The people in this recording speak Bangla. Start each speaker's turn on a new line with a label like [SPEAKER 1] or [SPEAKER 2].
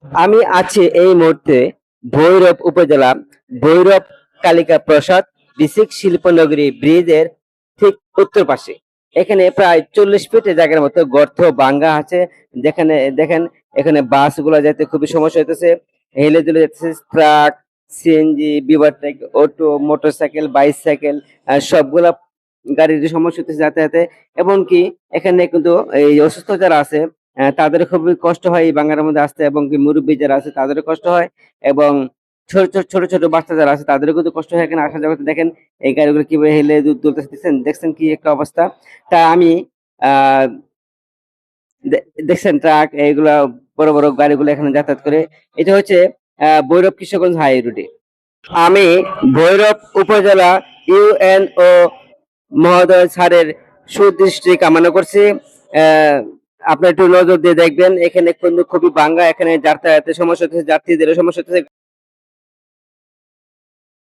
[SPEAKER 1] আমি আছি এই মুহূর্তে ভৈরব উপজেলা ভৈরব কালিকা প্রসাদ বিসিক শিল্পনগরী ব্রিজের ঠিক উত্তর পাশে। এখানে প্রায় 40 ফিট জায়গার মতো গর্ত ভাঙ্গা আছে। যেখানে দেখেন এখানে বাসগুলো যেতে খুবই সমস্যা হইতেছে, হেলে দুলে যাচ্ছে truck, CNG, বিভারটেক, auto, motorcycle, bicycle, সবগুলা গাড়ির সমস্যা হচ্ছে যাতায়াতে। এমনকি এখানে কিন্তু এই অসুস্থ যারা আছে তাদের খুবই কষ্ট হয় এই বাংলার মধ্যে আসতে, এবং কি মুরব্বী যারা আছে তাদেরও কষ্ট হয়, এবং ছোট ছোট বাচ্চা যারা আছে তাদেরও কিন্তু কষ্ট হয় এখানে আসা যাওয়া করতে। দেখেন এই গাড়িগুলো কিভাবে হেলে দুলতেছে, দেখছেন দেখছেন কি একটা অবস্থা। তা আমি আহ দেখছেন ট্রাক এইগুলা বড় বড় গাড়িগুলো এখানে যাতায়াত করে। এটা হচ্ছে ভৈরব কিশোরগঞ্জ হাই রোডে। আমি ভৈরব উপজেলা ইউএনও মহোদয় স্যারের সুদৃষ্টি কামনা করছি। আহ, আপনি একটু নজর দিয়ে দেখবেন, এখানে কিন্তু খুবই ভাঙ্গা, এখানে যাতায়াতের সমস্যা হচ্ছে, যাত্রীদের সমস্যা হচ্ছে।